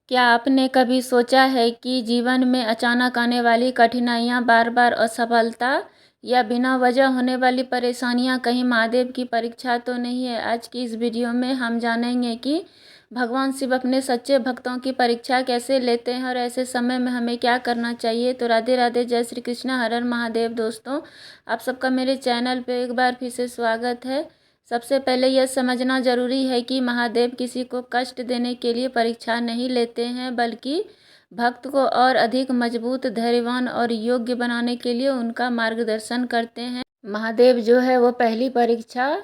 क्या आपने कभी सोचा है कि जीवन में अचानक आने वाली कठिनाइयाँ, बार-बार असफलता या बिना वजह होने वाली परेशानियाँ कहीं महादेव की परीक्षा तो नहीं है? आज की इस वीडियो में हम जानेंगे कि भगवान शिव अपने सच्चे भक्तों की परीक्षा कैसे लेते हैं और ऐसे समय में हमें क्या करना चाहिए। तो राधे राधे, जय श्री कृष्ण, हर हर महादेव। दोस्तों, आप सबका मेरे चैनल पे एक बार फिर से स्वागत है। सबसे पहले यह समझना जरूरी है कि महादेव किसी को कष्ट देने के लिए परीक्षा नहीं लेते हैं, बल्कि भक्त को और अधिक मजबूत, धैर्यवान और योग्य बनाने के लिए उनका मार्गदर्शन करते हैं। महादेव जो है वो पहली परीक्षा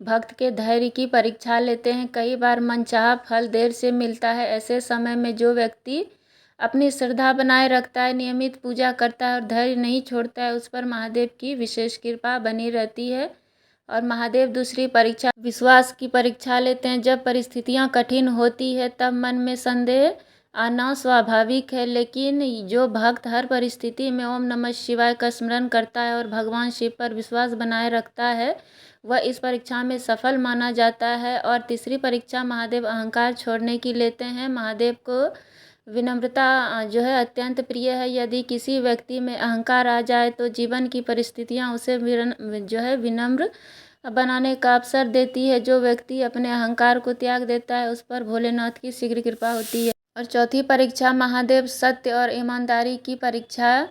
भक्त के धैर्य की परीक्षा लेते हैं। कई बार मनचाहा फल देर से मिलता है। ऐसे समय में जो व्यक्ति अपनी श्रद्धा बनाए रखता है, नियमित पूजा करता है और धैर्य नहीं छोड़ता है, उस पर महादेव की विशेष कृपा बनी रहती है। और महादेव दूसरी परीक्षा विश्वास की परीक्षा लेते हैं। जब परिस्थितियां कठिन होती है तब मन में संदेह आना स्वाभाविक है, लेकिन जो भक्त हर परिस्थिति में ओम नमः शिवाय का स्मरण करता है और भगवान शिव पर विश्वास बनाए रखता है, वह इस परीक्षा में सफल माना जाता है। और तीसरी परीक्षा महादेव अहंकार छोड़ने की लेते हैं। महादेव को विनम्रता जो है अत्यंत प्रिय है। यदि किसी व्यक्ति में अहंकार आ जाए तो जीवन की परिस्थितियां उसे जो है विनम्र बनाने का अवसर देती है। जो व्यक्ति अपने अहंकार को त्याग देता है उस पर भोलेनाथ की शीघ्र कृपा होती है। और चौथी परीक्षा महादेव सत्य और ईमानदारी की परीक्षा।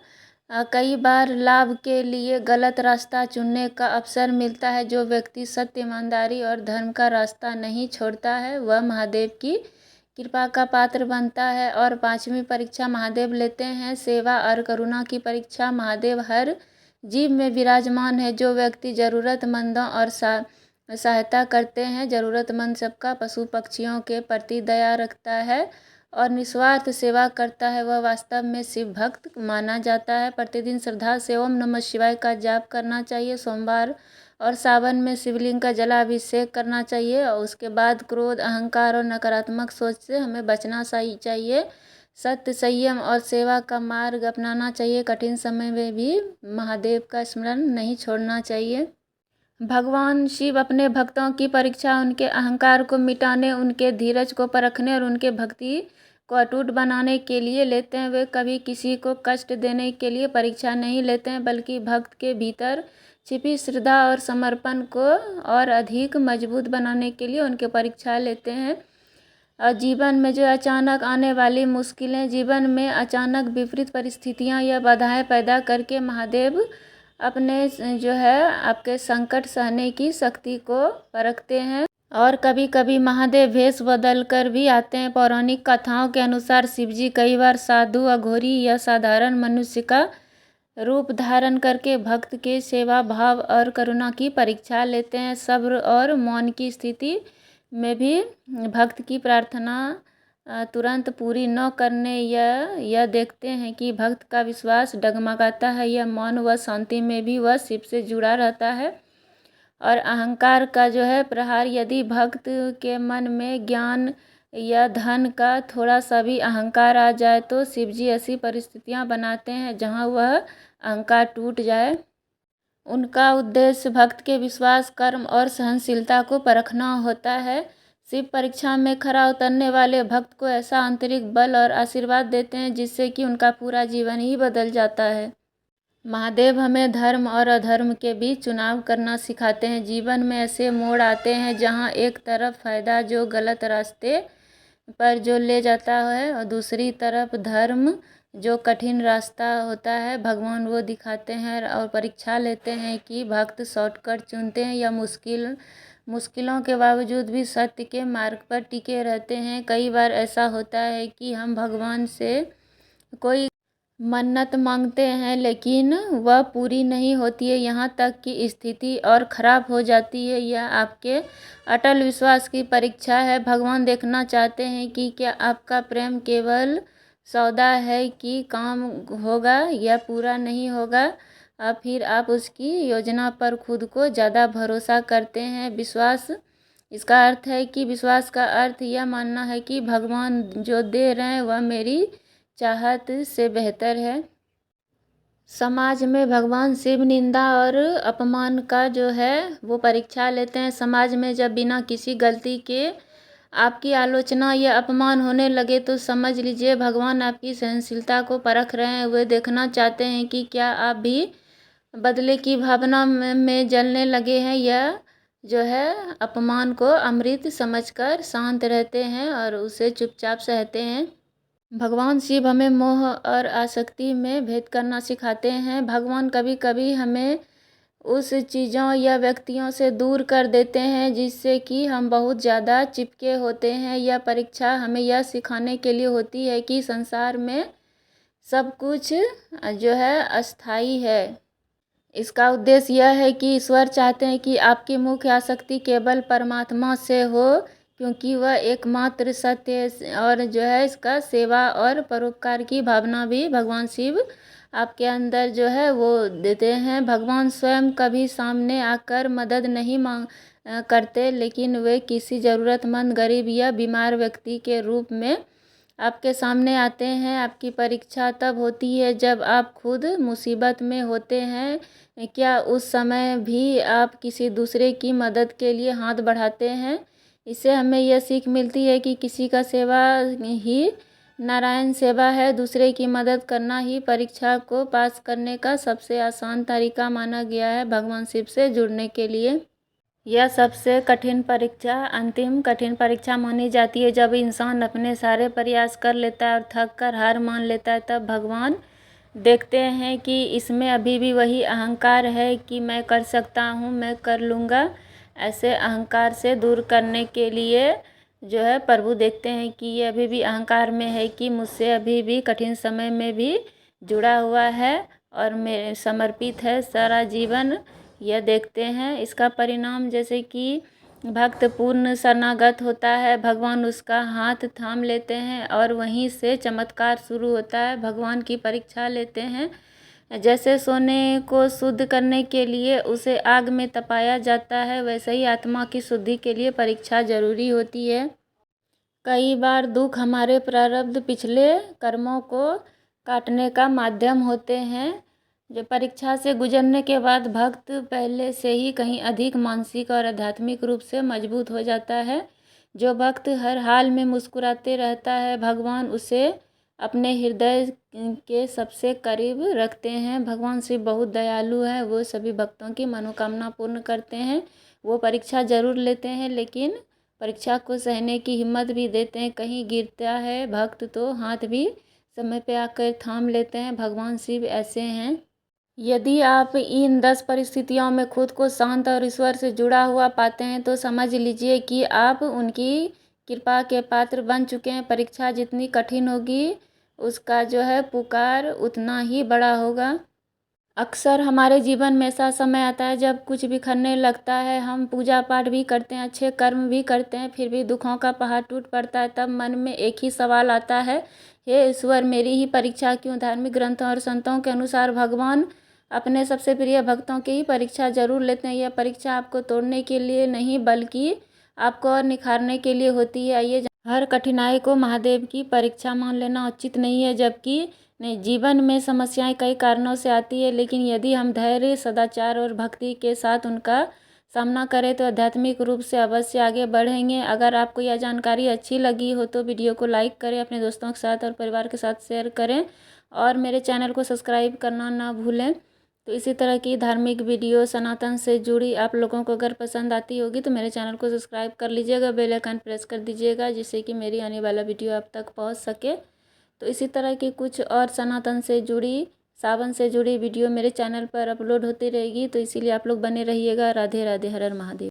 कई बार लाभ के लिए गलत रास्ता चुनने का अवसर मिलता है। जो व्यक्ति सत्य, ईमानदारी और धर्म का रास्ता नहीं छोड़ता है वह महादेव की कृपा का पात्र बनता है। और पांचवी परीक्षा महादेव लेते हैं सेवा और करुणा की परीक्षा। महादेव हर जीव में विराजमान है। जो व्यक्ति ज़रूरतमंदों और सहायता करते हैं, ज़रूरतमंद सबका, पशु पक्षियों के प्रति दया रखता है और निस्वार्थ सेवा करता है, वह वास्तव में शिव भक्त माना जाता है। प्रतिदिन श्रद्धा से ओम नमः शिवाय का जाप करना चाहिए। सोमवार और सावन में शिवलिंग का जलाभिषेक करना चाहिए। और उसके बाद क्रोध, अहंकार और नकारात्मक सोच से हमें बचना चाहिए। सत्य, संयम और सेवा का मार्ग अपनाना चाहिए। कठिन समय में भी महादेव का स्मरण नहीं छोड़ना चाहिए। भगवान शिव अपने भक्तों की परीक्षा उनके अहंकार को मिटाने, उनके धीरज को परखने और उनके भक्ति को अटूट बनाने के लिए लेते हैं। वे कभी किसी को कष्ट देने के लिए परीक्षा नहीं लेते हैं, बल्कि भक्त के भीतर छिपी श्रद्धा और समर्पण को और अधिक मजबूत बनाने के लिए उनके परीक्षा लेते हैं। और जीवन में जो अचानक आने वाली मुश्किलें, जीवन में अचानक विपरीत परिस्थितियां या बाधाएं पैदा करके महादेव अपने जो है आपके संकट सहने की शक्ति को परखते हैं। और कभी कभी महादेव भेष बदल कर भी आते हैं। पौराणिक कथाओं के अनुसार शिवजी कई बार साधु, अघोरी या साधारण मनुष्य का रूप धारण करके भक्त के सेवा भाव और करुणा की परीक्षा लेते हैं। सब्र और मौन की स्थिति में भी भक्त की प्रार्थना तुरंत पूरी न करने यह देखते हैं कि भक्त का विश्वास डगमगाता है या मौन व शांति में भी वह शिव से जुड़ा रहता है। और अहंकार का जो है प्रहार, यदि भक्त के मन में ज्ञान या धन का थोड़ा सा भी अहंकार आ जाए तो शिवजी ऐसी परिस्थितियां बनाते हैं जहां वह अहंकार टूट जाए। उनका उद्देश्य भक्त के विश्वास, कर्म और सहनशीलता को परखना होता है। शिव परीक्षा में खरा उतरने वाले भक्त को ऐसा आंतरिक बल और आशीर्वाद देते हैं जिससे कि उनका पूरा जीवन ही बदल जाता है। महादेव हमें धर्म और अधर्म के बीच चुनाव करना सिखाते हैं। जीवन में ऐसे मोड़ आते हैं जहां एक तरफ फायदा जो गलत रास्ते पर जो ले जाता है और दूसरी तरफ धर्म जो कठिन रास्ता होता है। भगवान वो दिखाते हैं और परीक्षा लेते हैं कि भक्त शॉर्टकट चुनते हैं या मुश्किलों के बावजूद भी सत्य के मार्ग पर टिके रहते हैं। कई बार ऐसा होता है कि हम भगवान से कोई मन्नत मांगते हैं लेकिन वह पूरी नहीं होती है, यहाँ तक कि स्थिति और ख़राब हो जाती है। यह आपके अटल विश्वास की परीक्षा है। भगवान देखना चाहते हैं कि क्या आपका प्रेम केवल सौदा है कि काम होगा या पूरा नहीं होगा। फिर आप उसकी योजना पर खुद को ज़्यादा भरोसा करते हैं। विश्वास, इसका अर्थ है कि विश्वास का अर्थ यह मानना है कि भगवान जो दे रहे हैं वह मेरी चाहत से बेहतर है। समाज में भगवान शिव निंदा और अपमान का जो है वो परीक्षा लेते हैं। समाज में जब बिना किसी गलती के आपकी आलोचना या अपमान होने लगे तो समझ लीजिए भगवान आपकी सहनशीलता को परख रहे हैं। वे देखना चाहते हैं कि क्या आप भी बदले की भावना में जलने लगे हैं या जो है अपमान को अमृत समझकर शांत रहते हैं और उसे चुपचाप सहते हैं। भगवान शिव हमें मोह और आसक्ति में भेद करना सिखाते हैं। भगवान कभी कभी हमें उस चीज़ों या व्यक्तियों से दूर कर देते हैं जिससे कि हम बहुत ज़्यादा चिपके होते हैं। यह परीक्षा हमें यह सिखाने के लिए होती है कि संसार में सब कुछ जो है अस्थाई है। इसका उद्देश्य यह है कि ईश्वर चाहते हैं कि आपकी मुख्य आसक्ति केवल परमात्मा से हो, क्योंकि वह एकमात्र सत्य है। और जो है इसका सेवा और परोपकार की भावना भी भगवान शिव आपके अंदर जो है वो देते हैं। भगवान स्वयं कभी सामने आकर मदद नहीं मांग करते, लेकिन वे किसी ज़रूरतमंद, गरीब या बीमार व्यक्ति के रूप में आपके सामने आते हैं। आपकी परीक्षा तब होती है जब आप खुद मुसीबत में होते हैं। क्या उस समय भी आप किसी दूसरे की मदद के लिए हाथ बढ़ाते हैं? इससे हमें यह सीख मिलती है कि किसी का सेवा ही नारायण सेवा है। दूसरे की मदद करना ही परीक्षा को पास करने का सबसे आसान तरीका माना गया है भगवान शिव से जुड़ने के लिए। यह सबसे कठिन परीक्षा अंतिम कठिन परीक्षा मानी जाती है। जब इंसान अपने सारे प्रयास कर लेता है और थक कर हार मान लेता है, तब भगवान देखते हैं कि इसमें अभी भी वही अहंकार है कि मैं कर सकता हूँ, मैं कर लूँगा। ऐसे अहंकार से दूर करने के लिए जो है प्रभु देखते हैं कि ये अभी भी अहंकार में है कि मुझसे अभी भी कठिन समय में भी जुड़ा हुआ है और मेरे समर्पित है सारा जीवन। यह देखते हैं इसका परिणाम, जैसे कि भक्त पूर्ण शरणागत होता है, भगवान उसका हाथ थाम लेते हैं और वहीं से चमत्कार शुरू होता है। भगवान की परीक्षा लेते हैं। जैसे सोने को शुद्ध करने के लिए उसे आग में तपाया जाता है, वैसे ही आत्मा की शुद्धि के लिए परीक्षा जरूरी होती है। कई बार दुख हमारे प्रारब्ध पिछले कर्मों को काटने का माध्यम होते हैं। जो परीक्षा से गुजरने के बाद भक्त पहले से ही कहीं अधिक मानसिक और आध्यात्मिक रूप से मजबूत हो जाता है। जो भक्त हर हाल में मुस्कुराते रहता है, भगवान उसे अपने हृदय के सबसे करीब रखते हैं। भगवान शिव बहुत दयालु हैं, वो सभी भक्तों की मनोकामना पूर्ण करते हैं। वो परीक्षा ज़रूर लेते हैं, लेकिन परीक्षा को सहने की हिम्मत भी देते हैं। कहीं गिरता है भक्त तो हाथ भी समय पे आकर थाम लेते हैं। भगवान शिव ऐसे हैं। यदि आप इन 10 परिस्थितियों में खुद को शांत और ईश्वर से जुड़ा हुआ पाते हैं तो समझ लीजिए कि आप उनकी कृपा के पात्र बन चुके हैं। परीक्षा जितनी कठिन होगी, उसका जो है पुकार उतना ही बड़ा होगा। अक्सर हमारे जीवन में ऐसा समय आता है जब कुछ बिखरने लगता है। हम पूजा पाठ भी करते हैं, अच्छे कर्म भी करते हैं, फिर भी दुखों का पहाड़ टूट पड़ता है। तब मन में एक ही सवाल आता है, हे ईश्वर, मेरी ही परीक्षा क्यों? धार्मिक ग्रंथों और संतों के अनुसार भगवान अपने सबसे प्रिय भक्तों की ही परीक्षा जरूर लेते हैं। यह परीक्षा आपको तोड़ने के लिए नहीं, बल्कि आपको और निखारने के लिए होती है। आइए, हर कठिनाई को महादेव की परीक्षा मान लेना उचित नहीं है, जबकि नहीं, जीवन में समस्याएं कई कारणों से आती है, लेकिन यदि हम धैर्य, सदाचार और भक्ति के साथ उनका सामना करें तो आध्यात्मिक रूप से अवश्य आगे बढ़ेंगे। अगर आपको यह जानकारी अच्छी लगी हो तो वीडियो को लाइक करें, अपने दोस्तों के साथ और परिवार के साथ शेयर करें और मेरे चैनल को सब्सक्राइब करना ना भूलें। तो इसी तरह की धार्मिक वीडियो सनातन से जुड़ी आप लोगों को अगर पसंद आती होगी तो मेरे चैनल को सब्सक्राइब कर लीजिएगा, बेल आइकन प्रेस कर दीजिएगा, जिससे कि मेरी आने वाला वीडियो आप तक पहुंच सके। तो इसी तरह की कुछ और सनातन से जुड़ी, सावन से जुड़ी वीडियो मेरे चैनल पर अपलोड होती रहेगी, तो इसीलिए आप लोग बने रहिएगा। राधे राधे, हर हर महादेव।